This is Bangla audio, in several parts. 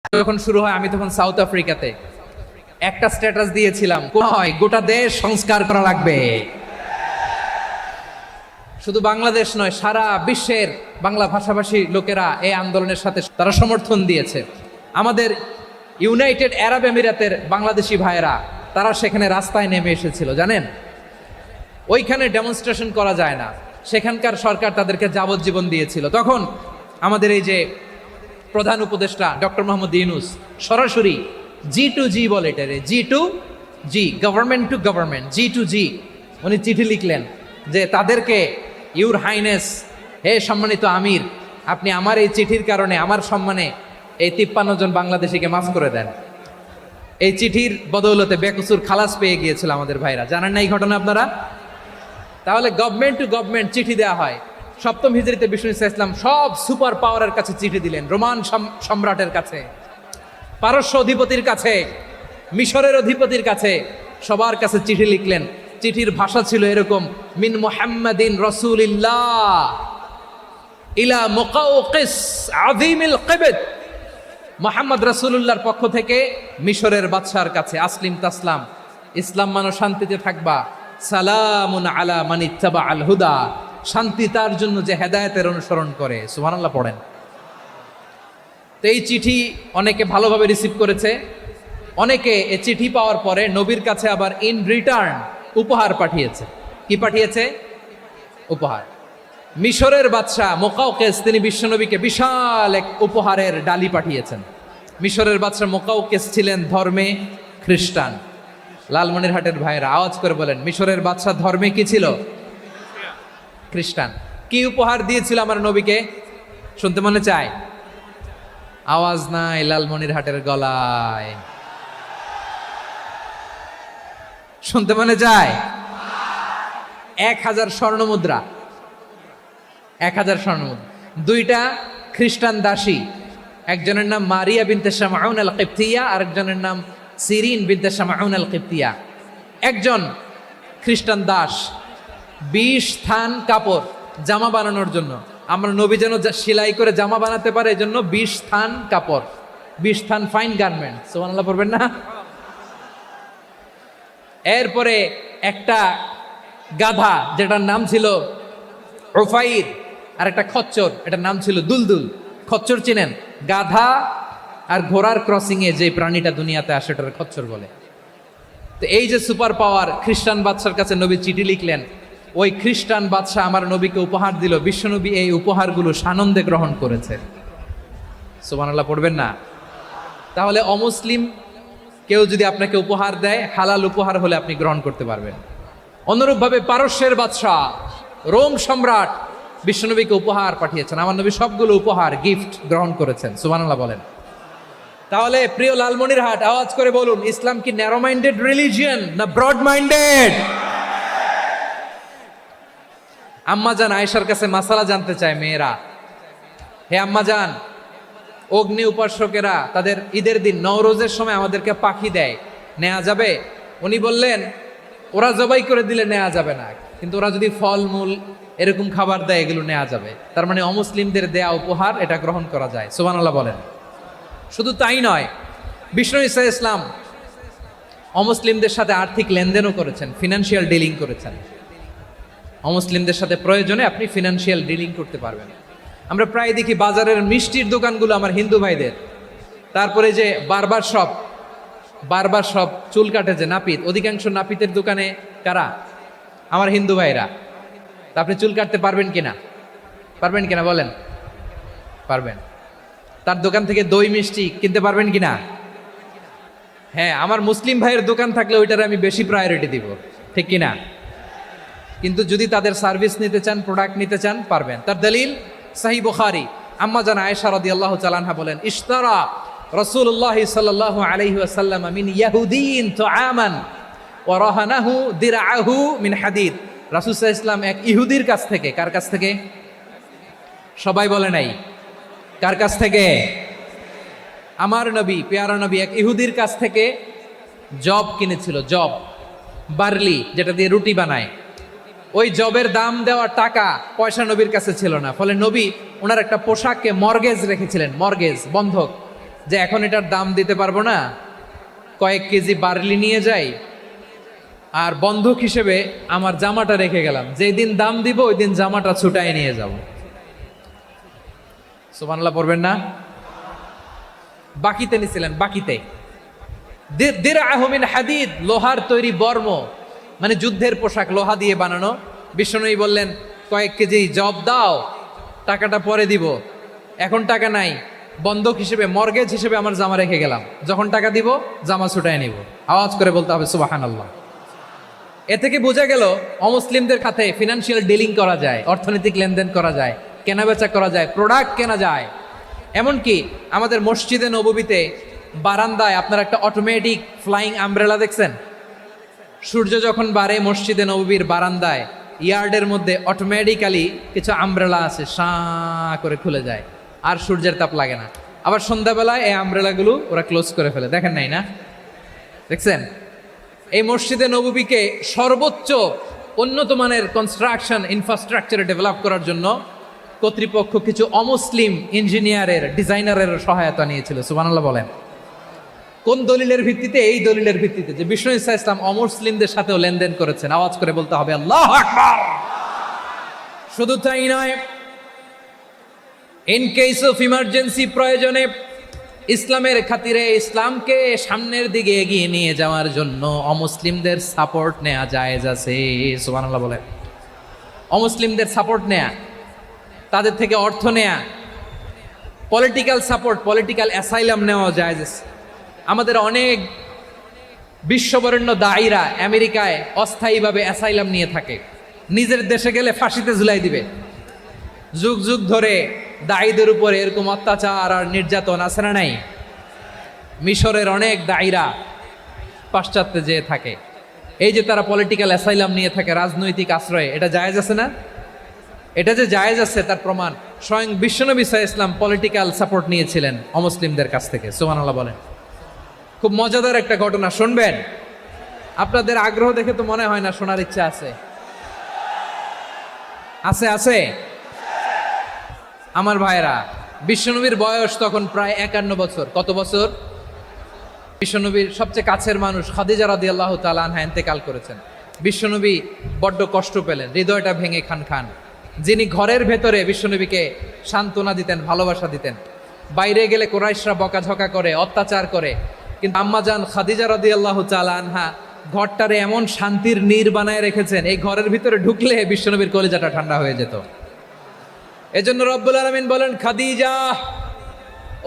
যখন শুরু হয় আমি তখন সাউথ আফ্রিকাতে একটা স্ট্যাটাস দিয়েছিলাম, কয় গোটা দেশ সংস্কার করা লাগবে। শুধু বাংলাদেশ নয়, সারা বিশ্বের বাংলা ভাষাভাষী লোকেরা এই আন্দোলনের সাথে তারা সমর্থন দিয়েছে। আমাদের ইউনাইটেড আরব আমিরাতের বাংলাদেশি ভাইয়েরা তারা সেখানে রাস্তায় নেমে এসেছিল, জানেন। ওইখানে ডেমনস্ট্রেশন করা যায় না, সেখানকার সরকার তাদেরকে যাবজ্জীবন দিয়েছিল। তখন আমাদের এই যে প্রধান উপদেষ্টা ডক্টর মোহাম্মদ ইউনূস সরাসরি G2G বলে, এটারে G2G, government to government, G2G, উনি চিঠি লিখলেন যে তাদেরকে, ইউর হাইনেস, হে সম্মানিত আমির, আপনি আমার এই চিঠির কারণে আমার সম্মানে এই 53 জন বাংলাদেশিকে মাফ করে দেন। এই চিঠির বদৌলতে বেকসুর খালাস পেয়ে গিয়েছিল আমাদের ভাইরা, জানেন না এই ঘটনা আপনারা? তাহলে গভর্নমেন্ট টু গভর্নমেন্ট চিঠি দেওয়া হয়। সপ্তম হিজরিতে বিষ্ণু ইসলাম সব সুপার পাওয়ারের কাছে চিঠি দিলেন, রোমান সম্রাটের কাছে, পারস্য অধিপতির কাছে, মিশরের অধিপতির কাছে, সবার কাছে চিঠি লিখলেন। চিঠির ভাষা ছিল এরকম, মিন মুহাম্মাদিন রাসূলিল্লাহ ইলা মুকাওকিস আযীমিল কিবত, মুহাম্মদ রাসূলুল্লাহর পক্ষ থেকে মিশরের বাদশার কাছে, আসলিম তাসলাম, ইসলাম মানো শান্তিতে থাকবা, সালামুন আলা মান ইত্তাবা আল হুদা, শান্তি তার জন্য যে হেদায়েতের অনুসরণ করে। সুবহানাল্লাহ পড়েন। তো এই চিঠি অনেকে ভালোভাবে রিসিভ করেছে, অনেকে এই চিঠি পাওয়ার পরে নবীর কাছে আবার ইন রিটার্ন উপহার পাঠিয়েছে। কি পাঠিয়েছে? উপহার। মিশরের বাদশাহ মুকাওকিস তিনি বিশ্বনবীকে বিশাল এক উপহারের ডালি পাঠিয়েছেন। মিশরের বাদশাহ মুকাওকিস ছিলেন ধর্মে খ্রিস্টান। লালমনিরহাটের ভাইয়েরা আওয়াজ করে বলেন, মিশরের বাদশাহ ধর্মে কি ছিল? খ্রিস্টান। কি উপহার দিয়েছিল আমার নবীকে? শুনতে মনে চায়? আওয়াজ নাই লালমনিরহাটের গলায়, শুনতে মনে যায়? 1000 স্বর্ণ মুদ্রা, 1000 স্বর্ণ মুদ্রা। 2টা খ্রিস্টান দাসী, একজনের নাম মারিয়া বিনতে শামাউন আল কিবতিয়া, আরেকজনের নাম সিরিন বিনতে শামাউন আল কিবতিয়া। একজন খ্রিস্টান দাস 20 থান কাপড় জামা বানানোর জন্য, আমরা নবী যেন সেলাই করে জামা বানাতে পারে এজন্য 20 থান কাপড়, 20 থান ফাইন গার্মেন্ট। সুবহানাল্লাহ পড়বেন না? এরপরে একটা গাধা যেটার নাম ছিল উফাইর, আর একটা খচ্চর, এটার নাম ছিল দুলদুল। খচ্চর চিনেন? গাধা আর ঘোড়ার ক্রসিং এ যে প্রাণীটা দুনিয়াতে আসে ওটার খচ্চর বলে। তো এই যে সুপার পাওয়ার খ্রিস্টান বাদশার কাছে নবী চিঠি লিখলেন, ওই খ্রিস্টান বাদশাহ আমার নবীকে উপহার দিল। বিশ্বনবী এই উপহারগুলো সানন্দে গ্রহণ করেছে। সুবহানাল্লাহ পড়বেন না? তাহলে অমুসলিম কেউ যদি আপনাকে উপহার দেয়, হালাল উপহার হলে আপনি গ্রহণ করতে পারবেন। অনুরূপভাবে পারস্যের বাদশাহ, রোম সম্রাট বিশ্বনবীকে উপহার পাঠিয়েছেন, আমার নবী সবগুলো উপহার গিফট গ্রহণ করেছেন। সুবহানাল্লাহ বলেন। তাহলে প্রিয় লালমনিরহাট, আওয়াজ করে বলুন, ইসলাম কি ন্যারো মাইন্ডেড রিলিজিয়ন না ব্রড মাইন্ডেড? আম্মাজান আয়েশার কাছে মাসালা জানতে চায় মেয়েরা, হে আম্মাজান, অগ্নি উপাসকেরা তাদের ঈদের দিন নওরোজের সময় আমাদেরকে পাখি দেয়, নেওয়া যাবে? উনি বললেন, ওরা জবাই করে দিলে নেওয়া যাবে না, কিন্তু ওরা যদি ফলমূল এরকম খাবার দেয় এগুলো নেওয়া যাবে। তার মানে অমুসলিমদের দেয়া উপহার এটা গ্রহণ করা যায়। সুবহানাল্লাহ বলেন। শুধু তাই নয়, বিষ্ণু ঈসা ইসলাম অমুসলিমদের সাথে আর্থিক লেনদেনও করেছেন, ফিনান্সিয়াল ডিলিং করেছেন। অমুসলিমদের সাথে প্রয়োজনে আপনি ফিনান্সিয়াল ডিলিং করতে পারবেন। আমরা প্রায় দেখি বাজারের মিষ্টির দোকানগুলো আমার হিন্দু ভাইদের, তারপরে যে বারবার সব চুল কাটে যে নাপিত, অধিকাংশ নাপিতের দোকানে কারা? আমার হিন্দু ভাইরা। তা আপনি চুল কাটতে পারবেন কিনা? পারবেন কিনা বলেন? পারবেন। তার দোকান থেকে দই মিষ্টি কিনতে পারবেন কিনা? হ্যাঁ, আমার মুসলিম ভাইয়ের দোকান থাকলে ওইটার আমি বেশি প্রায়োরিটি দিব, ঠিক কিনা? কিন্তু যদি তাদের সার্ভিস নিতে চান, প্রোডাক্ট নিতে চান, পারবেন। তার দলিল সহিহ বুখারী, আম্মা জান আয়েশা রাদিয়াল্লাহু তাআলা আনহা বলেন, ইশতারা রাসূলুল্লাহ সাল্লাল্লাহু আলাইহি ওয়াসাল্লাম মিন ইয়াহুদিয়িন তুআমান ওয়া রাহানাহু দিরআহু মিন হাদিদ। রাসূল সাল্লাল্লাহু আলাইহি ওয়াসাল্লাম এক ইহুদির কাছ থেকে, কার কাছ থেকে? সবাই বলে নাই, কার কাছ থেকে? আমার নবী, পেয়ারা নবী এক ইহুদির কাছ থেকে জব কিনেছিল, জব, বার্লি, যেটা দিয়ে রুটি বানায়। ওই জবের দাম দেওয়ার টাকা পয়সা নবীর কাছে ছিল না, ফলে নবী ওনার একটা পোশাককে মর্গেজ রেখেছিলেন, মর্গেজ, বন্ধক। যে এখন এটার দাম দিতে পারবো না, কয়েক কেজি বার্লি নিয়ে যাই, আর বন্ধক হিসেবে আমার জামাটা রেখে গেলাম, যেই দিন দাম দিব ওই দিন জামাটা ছুটাই নিয়ে যাব। সুবহানাল্লাহ পড়বেন না? বাকিতে নিছিলেন, বাকিতে। দিরআহু মিন হাদিদ, লোহার তৈরি বর্ম, মানে যুদ্ধের পোশাক, লোহা দিয়ে বানানো। বিষ্ণুনবী বললেন কয়েক কেজি জব দাও, টাকাটা পরে দিব, এখন টাকা নাই, বন্ধক হিসেবে, মর্গেজ হিসেবে আমার জামা রেখে গেলাম, যখন টাকা দিব জামা ছুটায় নিব। আওয়াজ করে বলতে হবে সুবহানাল্লাহ। এ থেকে বোঝা গেল অমুসলিমদের সাথে ফিনান্সিয়াল ডিলিং করা যায়, অর্থনৈতিক লেনদেন করা যায়, কেনাবেচা করা যায়, প্রোডাক্ট কেনা যায়। এমনকি আমাদের মসজিদে নববীতে বারান্দায় আপনারা একটা অটোমেটিক ফ্লাইং আমব্রেলা দেখছেন? সূর্য যখন বাড়ে মসজিদে নববীর বারান্দায় ইয়ার্ডের মধ্যে অটোমেটিক্যালি কিছু আমব্রেলা আছে, সাঁ করে খুলে যায়, আর সূর্যের তাপ লাগে না। আবার সন্ধ্যাবেলায় এই আমব্রেলাগুলো ওরা ক্লোজ করে ফেলে, দেখেন নাই না? দেখছেন? এই মসজিদে নববীকে সর্বোচ্চ উন্নত মানের কনস্ট্রাকশন ইনফ্রাস্ট্রাকচারে ডেভেলপ করার জন্য কর্তৃপক্ষ কিছু অমুসলিম ইঞ্জিনিয়ারের, ডিজাইনারের সহায়তা নিয়েছিল। সুবহানাল্লাহ বলেন। কোন দলিলের ভিত্তিতে? এই দলিলের ভিত্তিতে যে বিষ্ণু ঈসা ইসলাম অমুসলিমদের সাথেও লেনদেন করেছেন। আওয়াজ করে বলতে হবে আল্লাহু আকবার। শুধু তাই নয়, ইন কেস অফ ইমার্জেন্সি, প্রয়োজনে ইসলামের খাতিরে, ইসলামকে সামনের দিকে এগিয়ে নিয়ে যাওয়ার জন্য অমুসলিমদের সাপোর্ট নেওয়া জায়েজ আছে। সুবহানাল্লাহ বলেন। অমুসলিমদের সাপোর্ট নেয়া, তাদের থেকে অর্থ নেয়া, পলিটিক্যাল সাপোর্ট, পলিটিক্যাল অ্যাসাইলাম নেওয়া জায়েজ আছে। আমাদের অনেক বিশ্ববরেণ্য দায়ীরা আমেরিকায় অস্থায়ীভাবে অ্যাসাইলাম নিয়ে থাকে, নিজের দেশে গেলে ফাঁসিতে ঝুলাই দিবে। যুগ যুগ ধরে দায়ীদের উপরে এরকম অত্যাচার আর নির্যাতন আছে না নাই? মিশরের অনেক দায়ীরা পাশ্চাত্যে যেয়ে থাকে, এই যে তারা পলিটিক্যাল অ্যাসাইলাম নিয়ে থাকে, রাজনৈতিক আশ্রয়, এটা জায়েজ আছে না? এটা যে জায়েজ আছে তার প্রমাণ স্বয়ং বিশ্বনবী সাল্লাল্লাহু আলাইহি ওয়াসাল্লাম পলিটিক্যাল সাপোর্ট নিয়েছিলেন অমুসলিমদের কাছ থেকে। সুবহানাল্লাহ বলেন। খুব মজাদার একটা ঘটনা, শুনবেন? আপনাদের আগ্রহ দেখে তো মনে হয় না শোনার ইচ্ছা আছে। আছে আছে আমার ভাইরা, বিশ্বনবীর বয়স তখন প্রায় 51 বছর। কত বছর? বিশ্বনবীর সবচেয়ে কাছের মানুষ খাদিজা রাদিয়াল্লাহু তাআলা আনহা ইন্তেকাল করেছেন। বিশ্বনবী বড্ড কষ্ট পেলেন, হৃদয়টা ভেঙে খান খান। যিনি ঘরের ভেতরে বিশ্বনবীকে সান্ত্বনা দিতেন, ভালোবাসা দিতেন, বাইরে গেলে কুরাইশরা বকাঝকা করে, অত্যাচার করে, কিন্তু আম্মাজান খাদিজা রাদিয়াল্লাহু তাআলা আনহা ঘরটারে এমন শান্তির নীড় বানায় রেখেছেন, এই ঘরের ভিতরে ঢুকলে বিশ্বনবীর কলিজাটা ঠান্ডা হয়ে যেত। এজন্য রব্বুল আলামিন বলেন, খাদিজা,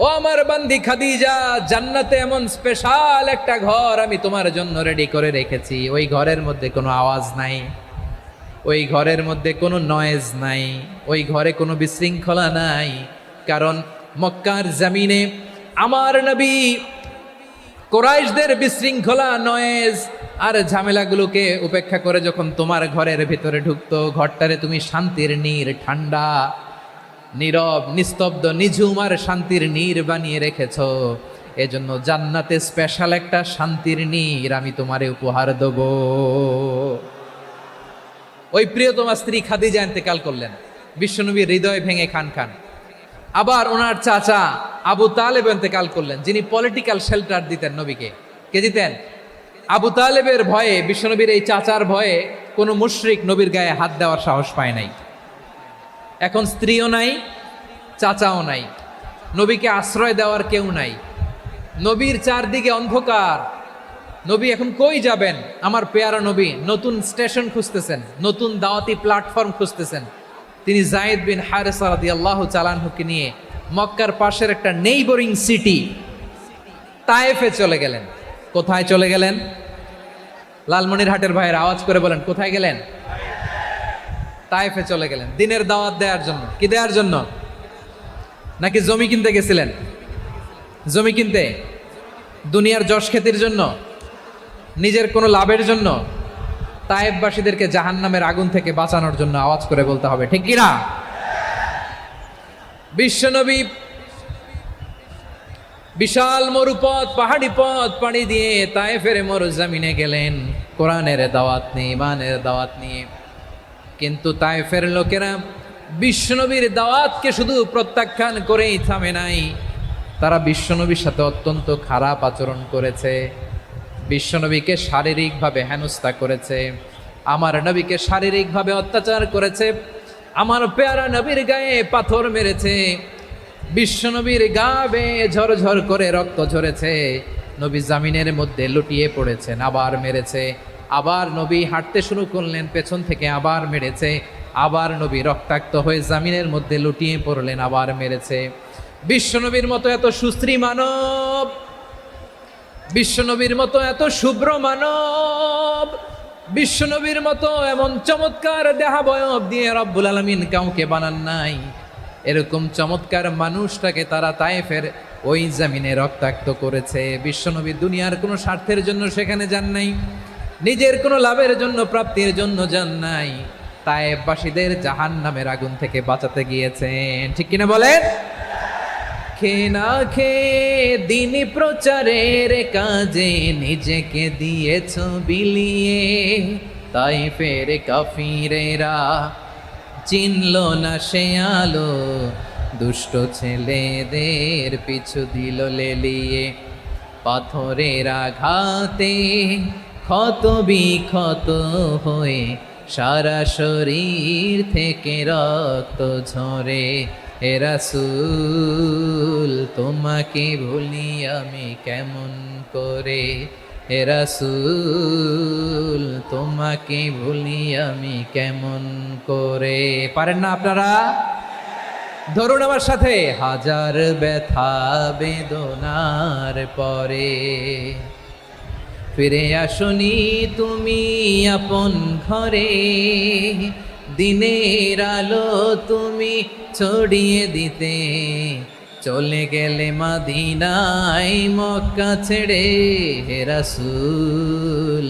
ও আমার বান্দি খাদিজা, জান্নাতে এমন স্পেশাল একটা ঘর আমি তোমার জন্য রেডি করে রেখেছি। ওই ঘরের মধ্যে কোনো আওয়াজ নাই, ওই ঘরের মধ্যে কোনো নয়েজ নাই, ওই ঘরে কোনো বিশৃঙ্খলা নাই। কারণ মক্কার জমিনে আমার নবী কুরাইশদের বিশৃঙ্খলা, নয়েজ আর ঝামেলাগুলোকে উপেক্ষা করে যখন তোমার ঘরের ভিতরে ঢুকতো, ঘরটারে তুমি শান্তির নীড়, ঠান্ডা, নীরব, নিস্তব্ধ, নিঝুম আর শান্তির নীড় বানিয়ে রেখেছ। এজন্য জান্নাতে স্পেশাল একটা শান্তির নীড় আমি তোমারে উপহার দেব। ওই প্রিয়তমা স্ত্রী খাদিজা ইন্তেকাল করলেন, বিশ্বনবীর হৃদয় ভেঙে খান খান। আবার ওনার চাচা আবু তালেব ইন্তেকাল করলেন, যিনি পলিটিক্যাল শেল্টার দিতেন নবীকে। কে দিতেন? আবু তালেবের ভয়ে, বিশ্বনবীর এই চাচার ভয়ে কোনো মুশরিক নবীর গায়ে হাত দেওয়ার সাহস পায় নাই। এখন স্ত্রীও নাই, চাচাও নাই, নবীকে আশ্রয় দেওয়ার কেউ নাই, নবীর চারদিকে অন্ধকার। নবী এখন কই যাবেন? আমার পেয়ারা নবী নতুন স্টেশন খুঁজতেছেন, নতুন দাওয়াতি প্ল্যাটফর্ম খুঁজতেছেন। তিনি যায়েদ বিন হারেসা রাদিয়াল্লাহু তাআলা আনহুকে নিয়ে মক্কার পাশের একটা নেইবরিং সিটি তায়েফে চলে গেলেন। কোথায় চলে গেলেন? লালমনিরহাটের ভাইয়ের আওয়াজ করে বলেন, কোথায় গেলেন? তায়েফে চলে গেলেন দিনের দাওয়াত দেওয়ার জন্য। কি দেওয়ার জন্য? নাকি জমি কিনতে গেছিলেন? জমি কিনতে? দুনিয়ার যশ খ্যাতির জন্য? নিজের কোনো লাভের জন্য? তায়েফবাসীদেরকে জাহান্নামের আগুন থেকে বাঁচানোর জন্য। আওয়াজ করে বলতে হবে ঠিক কিনা? বিশ্বনবী বিশাল মরুপথ, পাহাড়ি পথ পাড়ি দিয়ে তায়েফের মরুজমিনে গেলেন কোরআনের দাওয়াত নিয়ে, ইমানের দাওয়াত নিয়ে। কিন্তু তায়েফের লোকেরা বিশ্বনবীর দাওয়াতকে শুধু প্রত্যাখ্যান করেই থামে নাই, তারা বিশ্বনবীর সাথে অত্যন্ত খারাপ আচরণ করেছে, বিশ্বনবীকে শারীরিকভাবে হেনস্থা করেছে, আমার নবীকে শারীরিকভাবে অত্যাচার করেছে, আমার পেয়ারা নবীর গায়ে পাথর মেরেছে, বিশ্বনবীর গা বেয়ে ঝরঝর করে রক্ত ঝরেছে, নবী জামিনের মধ্যে লুটিয়ে পড়েছেন, আবার মেরেছে, আবার নবী হাঁটতে শুরু করলেন, পেছন থেকে আবার মেরেছে, আবার নবী রক্তাক্ত হয়ে জামিনের মধ্যে লুটিয়ে পড়লেন, আবার মেরেছে। বিশ্বনবীর মতো এত সুশ্রী মানব, বিশ্বনবীর মতো এত শুভ্র মানব, বিশ্বনবীর মতো এমন চমৎকার দেহাবয়ব দিয়ে রব্বুল আলামিন কাউকে বানান নাই। এরকম চমৎকার মানুষটাকে তারা তায়েফের ওই জমিনে রক্তাক্ত করেছে। বিশ্বনবী দুনিয়ার কোনো স্বার্থের জন্য সেখানে যান নাই, নিজের কোনো লাভের জন্য, প্রাপ্তির জন্য যান নাই, তায়েফবাসীদের জাহান্নামের আগুন থেকে বাঁচাতে গিয়েছেন। ঠিক কিনা বলেন? খেয়ে না খেয়ে দিন প্রচারের কাজে নিজেকে দিয়েছ বিলিয়ে, তায়েফের কাফিরেরা চিনল না সে আলো, দুষ্ট ছেলেদের পিছু দিল লেলিয়ে, পাথরের আঘাতে ক্ষত বিক্ষত হয়ে সারা শরীর থেকে রক্ত ঝরে। হে রাসূল তোমাকে ভুলি আমি কেমন করে, হে রাসূল তোমাকে ভুলি আমি কেমন করে। পারেন না আপনারা? ধরুন আমার সাথে। হাজার ব্যথা বেদনার পরে ফিরে আসনি তুমি আপন ঘরে, দিনের আলো তুমি ছড়িয়ে দিতে, চলে গেলে মদিনায় মক্কা ছেড়ে। হে রাসূল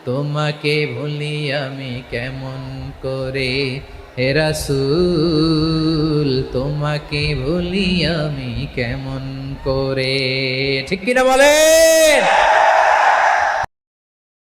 তোমাকে ভুলি আমি কেমন করে, হে রাসূল তোমাকে ভুলি আমি কেমন করে। ঠিক কিনা বলেন?